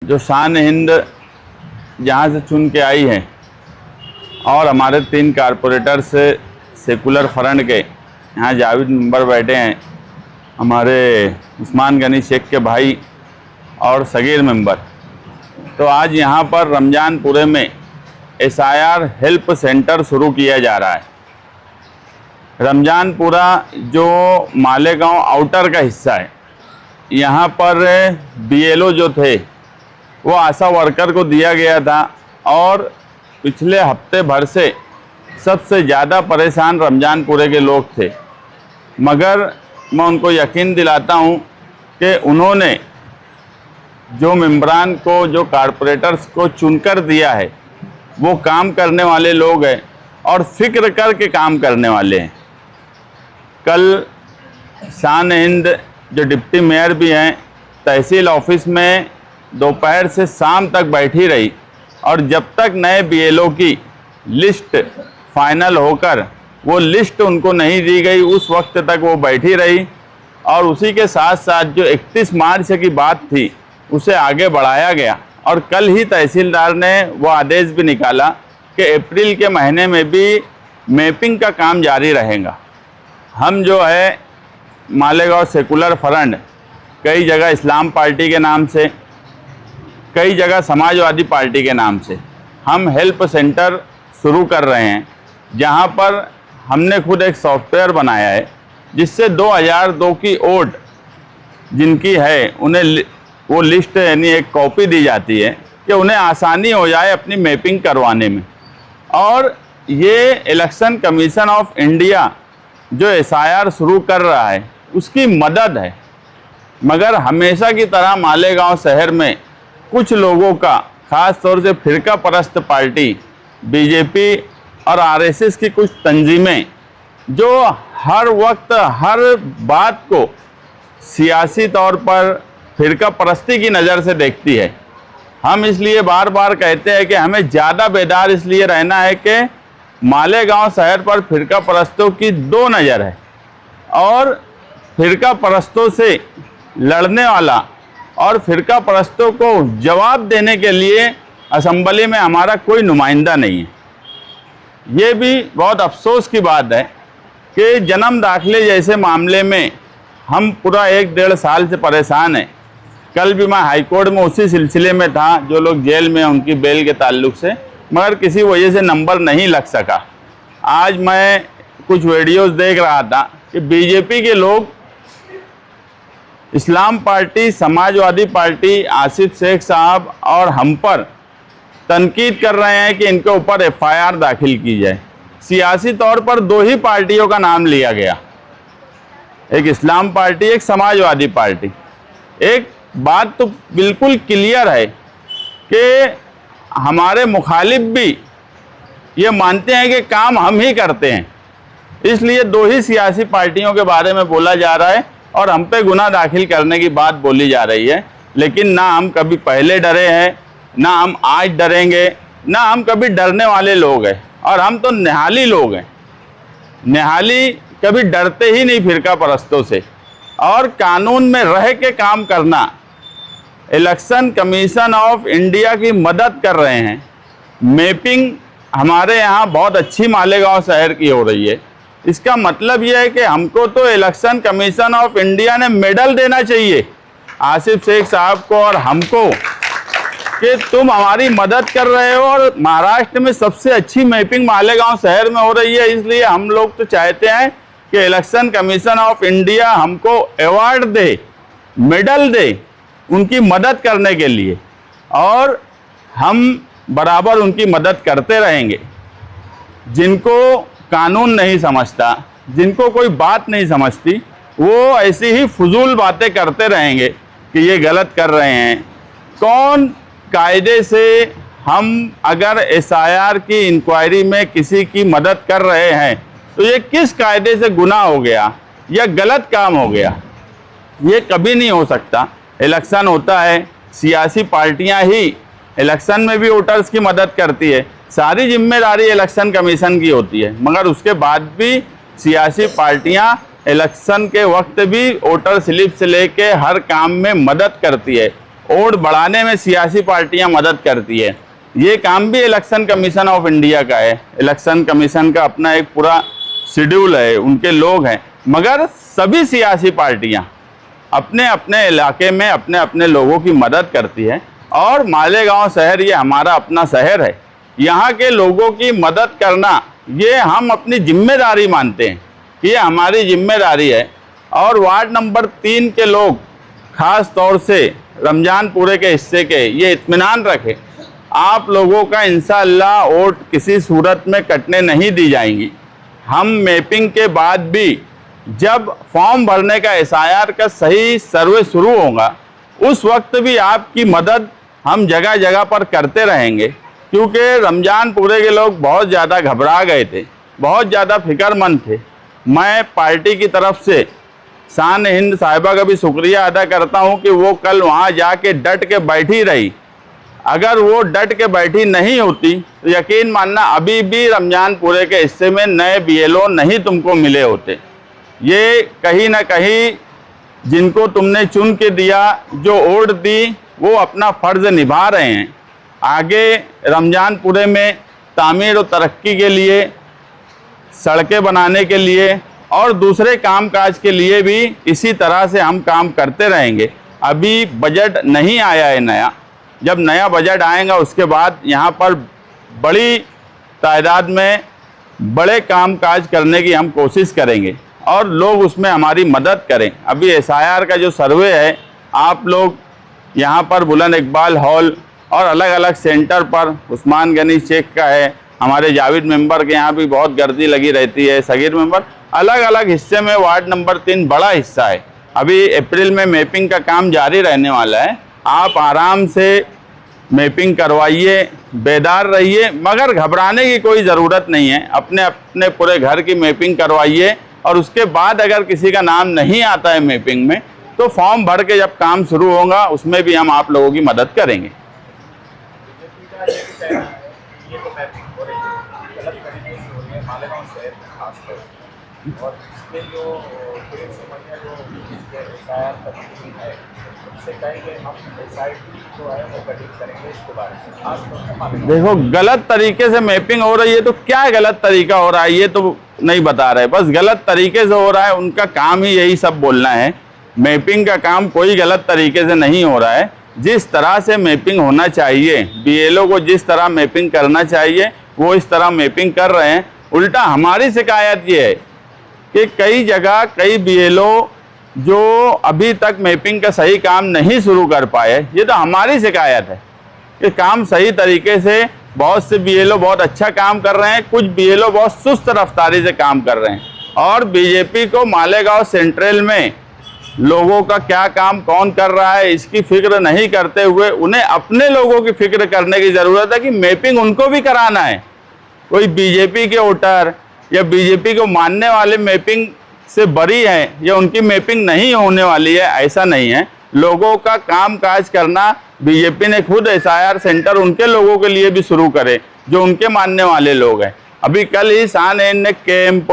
जो शान हिंद जहाँ से चुन के आई है और हमारे 3 कारपोरेटर से सेकुलर फ्रंट के यहाँ जावेद मेंबर बैठे हैं, हमारे उस्मान गनी शेख के भाई और सगीर मेंबर। तो आज यहाँ पर रमजानपुरे में SIR हेल्प सेंटर शुरू किया जा रहा है। रमजानपुरा जो मालेगांव आउटर का हिस्सा है, यहाँ पर BLO जो थे वो आशा वर्कर को दिया गया था और पिछले हफ्ते भर से सबसे ज़्यादा परेशान रमजानपुरे के लोग थे। मगर मैं उनको यकीन दिलाता हूँ कि उन्होंने जो मेंबरान को, जो कारपोरेटर्स को चुनकर दिया है, वो काम करने वाले लोग हैं और फिक्र करके काम करने वाले हैं। कल शान हिंद जो डिप्टी मेयर भी हैं, तहसील ऑफिस में दोपहर से शाम तक बैठी रही और जब तक नए BLO की लिस्ट फाइनल होकर वो लिस्ट उनको नहीं दी गई, उस वक्त तक वो बैठी रही। और उसी के साथ साथ जो 31 मार्च की बात थी उसे आगे बढ़ाया गया और कल ही तहसीलदार ने वो आदेश भी निकाला कि अप्रैल के महीने में भी मैपिंग का काम जारी रहेगा। हम जो है मालेगांव सेकुलर फ्रंट, कई जगह इस्लाम पार्टी के नाम से, कई जगह समाजवादी पार्टी के नाम से हम हेल्प सेंटर शुरू कर रहे हैं, जहां पर हमने खुद एक सॉफ्टवेयर बनाया है जिससे 2002 की वोट जिनकी है उन्हें वो लिस्ट यानी एक कॉपी दी जाती है कि उन्हें आसानी हो जाए अपनी मैपिंग करवाने में। और ये इलेक्शन कमीशन ऑफ इंडिया जो SIR शुरू कर रहा है उसकी मदद है। मगर हमेशा की तरह मालेगांव शहर में कुछ लोगों का, ख़ास तौर से फिरका परस्त पार्टी BJP और RSS की कुछ तंजीमें जो हर वक्त हर बात को सियासी तौर पर फिरका परस्ती की नज़र से देखती है। हम इसलिए बार बार कहते हैं कि हमें ज़्यादा बेदार इसलिए रहना है कि मालेगांव शहर पर फिरका परस्तों की 2 नज़र है और फिरका परस्तों से लड़ने वाला और फिरका परस्तों को जवाब देने के लिए असेंबली में हमारा कोई नुमाइंदा नहीं है। ये भी बहुत अफसोस की बात है कि जन्म दाखिले जैसे मामले में हम पूरा 1-1.5 साल से परेशान हैं। कल भी मैं हाईकोर्ट में उसी सिलसिले में था, जो लोग जेल में हैं उनकी बेल के ताल्लुक से, मगर किसी वजह से नंबर नहीं लग सका। आज मैं कुछ वीडियोस देख रहा था कि BJP के लोग इस्लाम पार्टी, समाजवादी पार्टी, आसिफ शेख साहब और हम पर तनकीद कर रहे हैं कि इनके ऊपर FIR दाखिल की जाए। सियासी तौर पर 2 ही पार्टियों का नाम लिया गया, एक इस्लाम पार्टी, एक समाजवादी पार्टी। एक बात तो बिल्कुल क्लियर है कि हमारे मुखालिफ भी ये मानते हैं कि काम हम ही करते हैं, इसलिए 2 ही सियासी पार्टियों के बारे में बोला जा रहा है और हम पे गुनाह दाखिल करने की बात बोली जा रही है। लेकिन ना हम कभी पहले डरे हैं, ना हम आज डरेंगे, ना हम कभी डरने वाले लोग हैं। और हम तो निहाली लोग हैं, निहाली कभी डरते ही नहीं फिरका परस्तों से। और कानून में रह के काम करना, इलेक्शन कमीशन ऑफ इंडिया की मदद कर रहे हैं। मैपिंग हमारे यहाँ बहुत अच्छी मालेगांव शहर की हो रही है। इसका मतलब यह है कि हमको तो इलेक्शन कमीशन ऑफ इंडिया ने मेडल देना चाहिए आसिफ शेख साहब को और हमको कि तुम हमारी मदद कर रहे हो। और महाराष्ट्र में सबसे अच्छी मैपिंग मालेगांव शहर में हो रही है, इसलिए हम लोग तो चाहते हैं कि इलेक्शन कमीशन ऑफ इंडिया हमको अवार्ड दे, मेडल दे उनकी मदद करने के लिए, और हम बराबर उनकी मदद करते रहेंगे। जिनको कानून नहीं समझता, जिनको कोई बात नहीं समझती, वो ऐसी ही फजूल बातें करते रहेंगे कि ये गलत कर रहे हैं। कौन कायदे से हम अगर SIR की इंक्वायरी में किसी की मदद कर रहे हैं तो ये किस कायदे से गुनाह हो गया या गलत काम हो गया? ये कभी नहीं हो सकता। इलेक्शन होता है, सियासी पार्टियां ही इलेक्शन में भी वोटर्स की मदद करती है, सारी जिम्मेदारी इलेक्शन कमीशन की होती है, मगर उसके बाद भी सियासी पार्टियां इलेक्शन के वक्त भी वोटर स्लिप से लेके हर काम में मदद करती है। वोट बढ़ाने में सियासी पार्टियां मदद करती है। ये काम भी इलेक्शन कमीशन ऑफ इंडिया का है। इलेक्शन कमीशन का अपना एक पूरा शेड्यूल है, उनके लोग हैं, मगर सभी सियासी पार्टियां अपने अपने इलाके में अपने अपने लोगों की मदद करती है। और मालेगांव शहर ये हमारा अपना शहर है, यहाँ के लोगों की मदद करना ये हम अपनी जिम्मेदारी मानते हैं कि ये हमारी जिम्मेदारी है। और वार्ड नंबर 3 के लोग ख़ास तौर से रमजानपुरे के हिस्से के ये इत्मीनान रखें, आप लोगों का इंशाअल्लाह वोट किसी सूरत में कटने नहीं दी जाएंगी। हम मैपिंग के बाद भी जब फॉर्म भरने का SIR का सही सर्वे शुरू होगा, उस वक्त भी आपकी मदद हम जगह जगह पर करते रहेंगे, क्योंकि रमजानपुरे के लोग बहुत ज़्यादा घबरा गए थे, बहुत ज़्यादा फिक्रमंद थे। मैं पार्टी की तरफ से शान हिंद साहिबा का भी शुक्रिया अदा करता हूं कि वो कल वहां जाके डट के बैठी रही। अगर वो डट के बैठी नहीं होती तो यकीन मानना अभी भी रमजानपुरे के हिस्से में नए BLO नहीं तुमको मिले होते। ये कहीं ना कहीं जिनको तुमने चुन के दिया, जो वोट दी, वो अपना फ़र्ज़ निभा रहे हैं। आगे रमजानपुरे में तामीर और तरक्की के लिए, सड़कें बनाने के लिए और दूसरे कामकाज के लिए भी इसी तरह से हम काम करते रहेंगे। अभी बजट नहीं आया है नया, जब नया बजट आएगा उसके बाद यहाँ पर बड़ी तादाद में बड़े कामकाज करने की हम कोशिश करेंगे और लोग उसमें हमारी मदद करें। अभी SIR का जो सर्वे है, आप लोग यहाँ पर बुलंद इकबाल हॉल और अलग अलग सेंटर पर उस्मान गनी शेख का है, हमारे जावेद मेंबर के यहाँ भी बहुत गर्दी लगी रहती है, सगीर मेंबर, अलग अलग हिस्से में वार्ड नंबर 3 बड़ा हिस्सा है। अभी अप्रैल में मैपिंग का काम जारी रहने वाला है। आप आराम से मैपिंग करवाइए, बेदार रहिए, मगर घबराने की कोई ज़रूरत नहीं है। अपने अपने पूरे घर की मैपिंग करवाइए और उसके बाद अगर किसी का नाम नहीं आता है मैपिंग में, तो फॉर्म भर के जब काम शुरू होगा उसमें भी हम आप लोगों की मदद करेंगे। ये तो मैपिंग हो रही है, गलत तरीके से हो रही है मालेगांव शहर में खासकर, और इसके जो पुलिस समझिए जो इसके SIR कमेटी है, उससे कहेंगे हम SIT जो है वो गठित करेंगे इसके बारे में। खासतौर से देखो, गलत तरीके से मैपिंग हो रही है तो क्या गलत तरीका हो रहा है ये तो नहीं बता रहे, बस गलत तरीके से हो रहा है। उनका काम ही यही सब बोलना है। मैपिंग का काम कोई गलत तरीके से नहीं हो रहा है। जिस तरह से मैपिंग होना चाहिए, BLO को जिस तरह मैपिंग करना चाहिए वो इस तरह मैपिंग कर रहे हैं। उल्टा हमारी शिकायत ये है कि कई जगह कई BLO जो अभी तक मैपिंग का सही काम नहीं शुरू कर पाए, ये तो हमारी शिकायत है कि काम सही तरीके से बहुत से BLO बहुत अच्छा काम कर रहे हैं, कुछ BLO बहुत सुस्त रफ्तारी से काम कर रहे हैं। और बीजेपी को मालेगांव सेंट्रल में लोगों का क्या काम कौन कर रहा है इसकी फिक्र नहीं करते हुए उन्हें अपने लोगों की फिक्र करने की ज़रूरत है कि मैपिंग उनको भी कराना है। कोई बीजेपी के वोटर या बीजेपी को मानने वाले मैपिंग से बरी हैं या उनकी मैपिंग नहीं होने वाली है, ऐसा नहीं है। लोगों का काम काज करना बीजेपी ने खुद SIR सेंटर उनके लोगों के लिए भी शुरू करे जो उनके मानने वाले लोग हैं। अभी कल ही शान ने कैंप,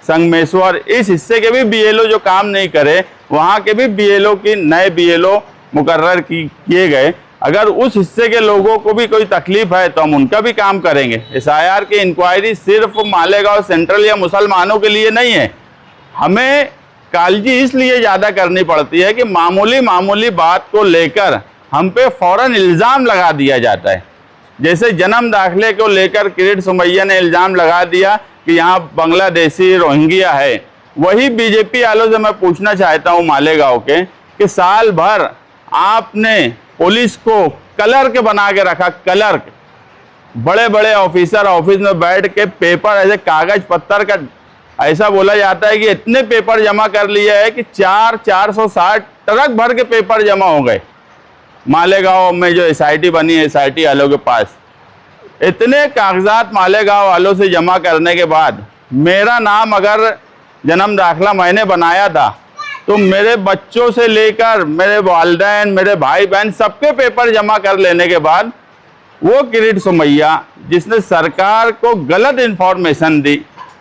संगमेश्वर, इस हिस्से के भी BLO जो काम नहीं करे, वहाँ के भी BLO की नए BLO मुकर्रर किए गए। अगर उस हिस्से के लोगों को भी कोई तकलीफ है तो हम उनका भी काम करेंगे। SIR की इंक्वायरी सिर्फ मालेगांव सेंट्रल या मुसलमानों के लिए नहीं है। हमें कालजी इसलिए ज़्यादा करनी पड़ती है कि मामूली बात को लेकर हम पे फ़ौरन इल्ज़ाम लगा दिया जाता है। जैसे जन्म दाखिले को लेकर किरीट सुमैया ने इल्ज़ाम लगा दिया कि यहाँ बांग्लादेशी रोहिंग्या है। वही बीजेपी वालों से मैं पूछना चाहता हूँ मालेगांव के कि साल भर आपने पुलिस को क्लर्क बना के रखा। क्लर्क, बड़े बड़े ऑफिसर ऑफिस में बैठ के पेपर, ऐसे कागज पत्थर का, ऐसा बोला जाता है कि इतने पेपर जमा कर लिए है कि 460 ट्रक भर के पेपर जमा हो गए मालेगांव में जो SIT बनी है, SIT वालों के पास। इतने कागजात मालेगांव वालों से जमा करने के बाद मेरा नाम अगर जन्म दाखिला मैंने बनाया था तो मेरे बच्चों से लेकर मेरे वालिदैन, मेरे भाई बहन, सबके पेपर जमा कर लेने के बाद वो किरीट सुमैया जिसने सरकार को गलत इन्फॉर्मेशन दी,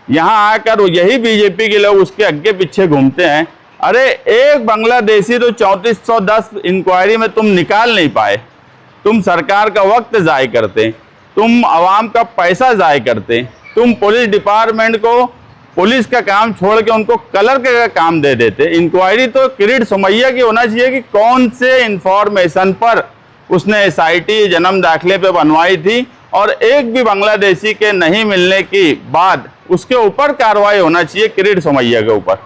यहाँ आकर यही बीजेपी के लोग उसके आगे पीछे घूमते हैं अरे एक बांग्लादेशी तो 3410 इंक्वायरी में तुम निकाल नहीं पाए। तुम सरकार का वक्त ज़ाय करते, तुम आवाम का पैसा ज़ाय करते, तुम पुलिस डिपार्टमेंट को पुलिस का काम छोड़ के उनको कलर का काम दे देते। इंक्वायरी तो किरीट सोमैया की होना चाहिए कि कौन से इंफॉर्मेशन पर उसने एसआईटी जन्म दाखिले पे बनवाई थी, और एक भी बांग्लादेशी के नहीं मिलने की बाद उसके ऊपर कार्रवाई होना चाहिए किरीट सोमैया के ऊपर।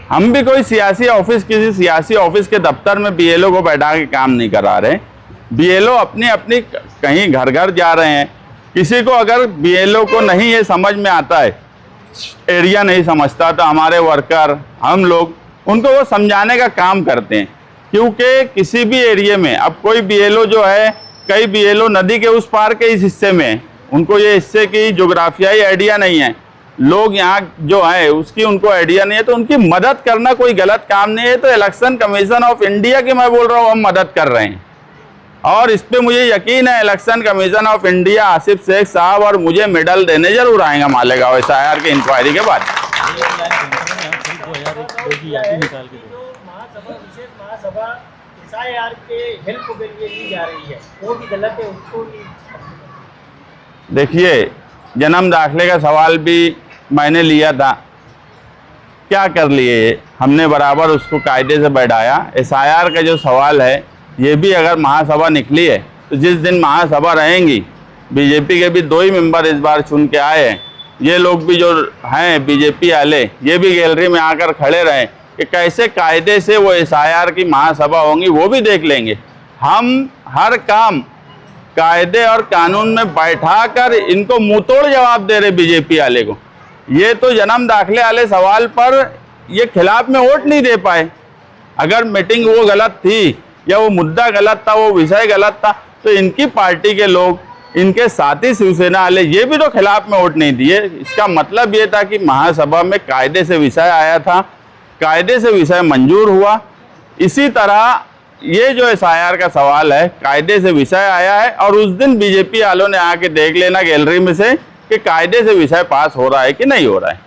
हम भी कोई सियासी ऑफिस, किसी सियासी ऑफिस के दफ्तर में बीएलओ को बैठा के काम नहीं करा रहे। बीएलओ अपनी अपनी कहीं घर घर जा रहे हैं। किसी को अगर बीएलओ को नहीं ये समझ में आता है, एरिया नहीं समझता, तो हमारे वर्कर, हम लोग उनको वो समझाने का काम करते हैं। क्योंकि किसी भी एरिया में अब कोई बीएलओ जो है, कई बीएलओ नदी के उस पार के इस हिस्से में, उनको ये हिस्से की जोग्राफियाई आइडिया नहीं है। लोग यहाँ जो है उसकी उनको आइडिया नहीं है, तो उनकी मदद करना कोई गलत काम नहीं है। तो इलेक्शन कमीशन ऑफ इंडिया की मैं बोल रहा हूँ, हम मदद कर रहे हैं, और इस पे मुझे यकीन है election commission of India Asif Sheikh साहब और मुझे मेडल देने जरूर आएगा मालेगांव एसआईआर की इंक्वायरी के बाद। देखिए, जन्म दाखिले का सवाल भी मैंने लिया था, क्या कर लिए हमने, बराबर उसको कायदे से बैठाया। एसआईआर का जो सवाल है, ये भी अगर महासभा निकली है तो जिस दिन महासभा रहेंगी, बीजेपी के भी 2 ही मेंबर इस बार चुन के आए हैं, ये लोग भी जो हैं बीजेपी वाले, ये भी गैलरी में आकर खड़े रहें कि कैसे कायदे से वो एसआईआर की महासभा होंगी, वो भी देख लेंगे। हम हर काम कायदे और कानून में बैठाकर इनको मुंहतोड़ जवाब दे रहे बीजेपी वाले को। ये तो जन्म दाखिले वाले सवाल पर ये खिलाफ में वोट नहीं दे पाए। अगर मीटिंग वो गलत थी या वो मुद्दा गलत था, वो विषय गलत था, तो इनकी पार्टी के लोग, इनके साथी शिवसेना वाले, ये भी तो खिलाफ में वोट नहीं दिए। इसका मतलब ये था कि महासभा में कायदे से विषय आया था, कायदे से विषय मंजूर हुआ। इसी तरह ये जो एसआईआर का सवाल है, कायदे से विषय आया है, और उस दिन बीजेपी वालों ने आके देख लेना गैलरी में से कि कायदे से विषय पास हो रहा है कि नहीं हो रहा है।